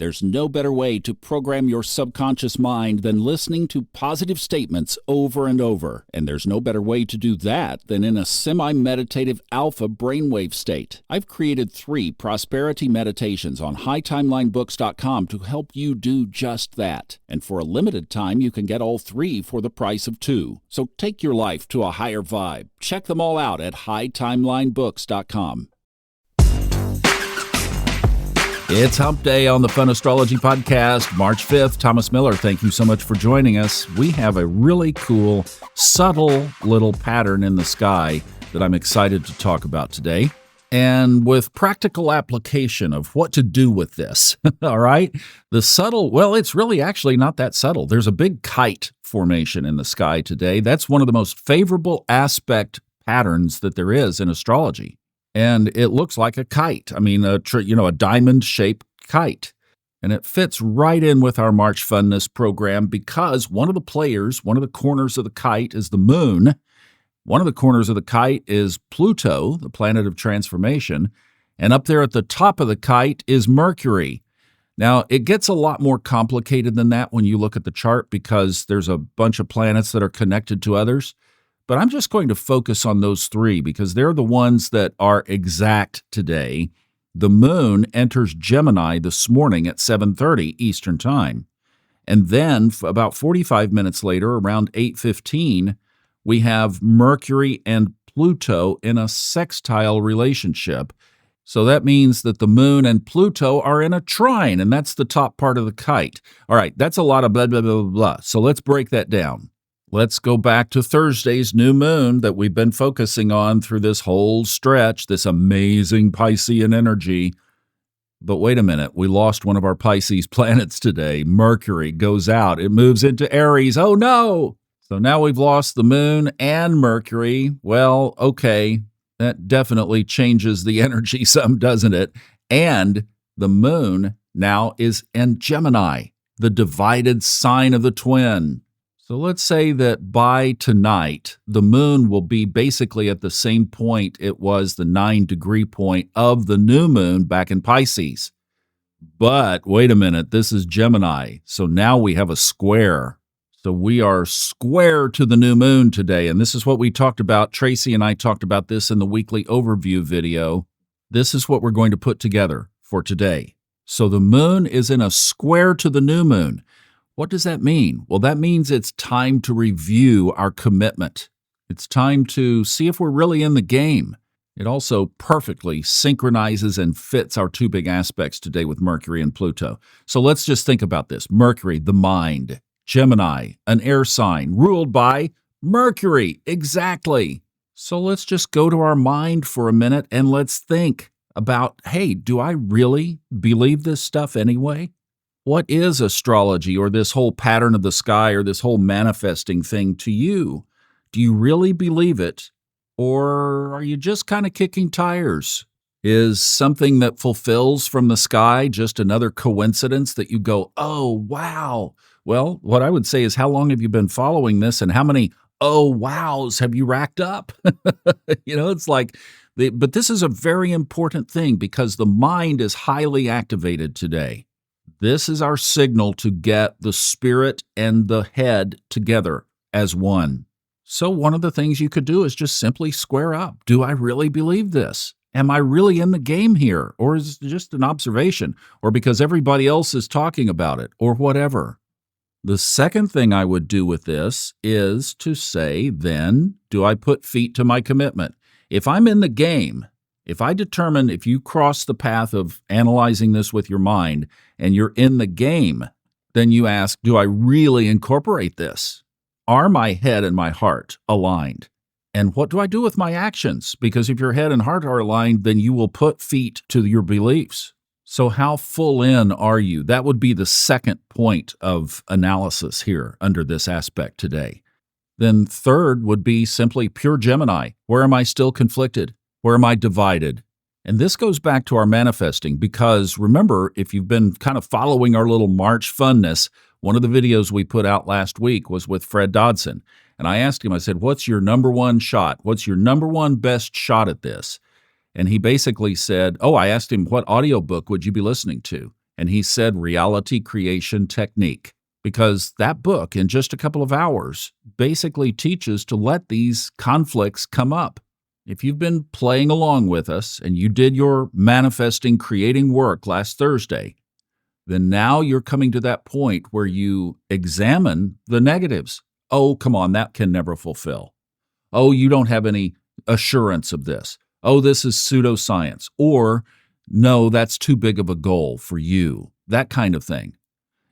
There's no better way to program your subconscious mind than listening to positive statements over and over. And there's no better way to do that than in a semi-meditative alpha brainwave state. I've created 3 prosperity meditations on hightimelinebooks.com to help you do just that. And for a limited time, you can get all 3 for the price of 2. So take your life to a higher vibe. Check them all out at hightimelinebooks.com. It's Hump Day on the Fun Astrology Podcast, March 5th. Thomas Miller, thank you so much for joining us. We have a really cool, subtle little pattern in the sky that I'm excited to talk about today. And with practical application of what to do with this, all right? The subtle, well, it's really actually not that subtle. There's a big kite formation in the sky today. That's one of the most favorable aspect patterns that there is in astrology. And it looks like a kite. I mean, a diamond-shaped kite. And it fits right in with our March Funness program because one of the corners of the kite is the moon. One of the corners of the kite is Pluto, the planet of transformation. And up there at the top of the kite is Mercury. Now, it gets a lot more complicated than that when you look at the chart because there's a bunch of planets that are connected to others. But I'm just going to focus on those 3 because they're the ones that are exact today. The moon enters Gemini this morning at 7:30 Eastern Time. And then about 45 minutes later, around 8:15, we have Mercury and Pluto in a sextile relationship. So that means that the moon and Pluto are in a trine, and that's the top part of the kite. All right, that's a lot of blah, blah, blah, blah, blah. So let's break that down. Let's go back to Thursday's new moon that we've been focusing on through this whole stretch, this amazing Piscean energy. But wait a minute, we lost one of our Pisces planets today. Mercury goes out. It moves into Aries. Oh, no! So now we've lost the moon and Mercury. Well, okay, that definitely changes the energy some, doesn't it? And the moon now is in Gemini, the divided sign of the twin. So let's say that by tonight, the moon will be basically at the same point it was the 9-degree point of the new moon back in Pisces. But wait a minute, this is Gemini. So now we have a square. So we are square to the new moon today. And this is what we talked about. Tracy and I talked about this in the weekly overview video. This is what we're going to put together for today. So the moon is in a square to the new moon. What does that mean? Well, that means it's time to review our commitment. It's time to see if we're really in the game. It also perfectly synchronizes and fits our 2 big aspects today with Mercury and Pluto. So let's just think about this. Mercury, the mind. Gemini, an air sign ruled by Mercury. Exactly. So let's just go to our mind for a minute and let's think about, hey, do I really believe this stuff anyway? What is astrology or this whole pattern of the sky or this whole manifesting thing to you? Do you really believe it? Or are you just kind of kicking tires? Is something that fulfills from the sky just another coincidence that you go, oh, wow? Well, what I would say is how long have you been following this and how many oh, wows have you racked up? It's like, but this is a very important thing because the mind is highly activated today. This is our signal to get the spirit and the head together as one. So one of the things you could do is just simply square up. Do I really believe this? Am I really in the game here? Or is it just an observation? Or because everybody else is talking about it? Or whatever. The second thing I would do with this is to say, then, do I put feet to my commitment? If I'm in the game, if I determine if you cross the path of analyzing this with your mind and you're in the game, then you ask, do I really incorporate this? Are my head and my heart aligned? And what do I do with my actions? Because if your head and heart are aligned, then you will put feet to your beliefs. So how full in are you? That would be the second point of analysis here under this aspect today. Then third would be simply pure Gemini. Where am I still conflicted? Where am I divided? And this goes back to our manifesting because remember, if you've been kind of following our little March funness, one of the videos we put out last week was with Fred Dodson. And I asked him, I said, what's your number one shot? What's your number one best shot at this? And he basically said, I asked him, what audiobook would you be listening to? and he said reality creation technique, because that book, in just a couple of hours, basically teaches to let these conflicts come up. If you've been playing along with us and you did your manifesting, creating work last Thursday, then now you're coming to that point where you examine the negatives. Oh, come on, that can never fulfill. Oh, you don't have any assurance of this. Oh, this is pseudoscience. Or, no, that's too big of a goal for you. That kind of thing.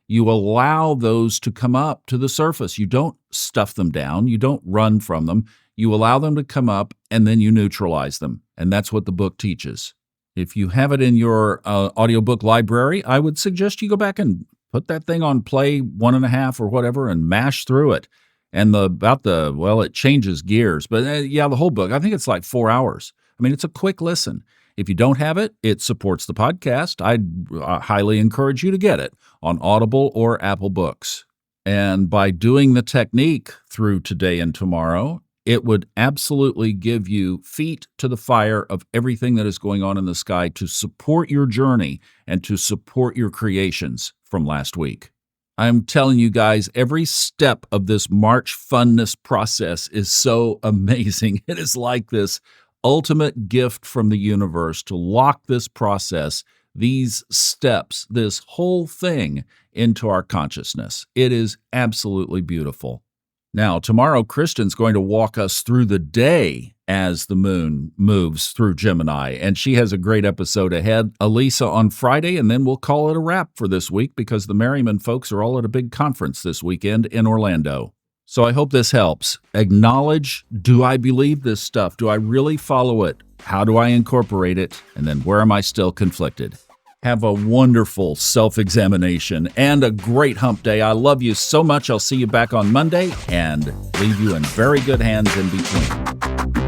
You allow those to come up to the surface. You don't stuff them down. You don't run from them. You allow them to come up, and then you neutralize them. And that's what the book teaches. If you have it in your audiobook library, I would suggest you go back and put that thing on play 1.5 or whatever and mash through it. And it changes gears. But the whole book, I think it's like 4 hours. I mean, it's a quick listen. If you don't have it, it supports the podcast. I'd highly encourage you to get it on Audible or Apple Books. And by doing the technique through today and tomorrow, it would absolutely give you feet to the fire of everything that is going on in the sky to support your journey and to support your creations from last week. I'm telling you guys, every step of this March funness process is so amazing. It is like this ultimate gift from the universe to lock this process, these steps, this whole thing into our consciousness. It is absolutely beautiful. Now, tomorrow, Kristin's going to walk us through the day as the moon moves through Gemini, and she has a great episode ahead. Elisa on Friday, and then we'll call it a wrap for this week because the Merriman folks are all at a big conference this weekend in Orlando. So I hope this helps. Acknowledge, do I believe this stuff? Do I really follow it? How do I incorporate it? And then where am I still conflicted? Have a wonderful self-examination and a great hump day. I love you so much. I'll see you back on Monday and leave you in very good hands in between.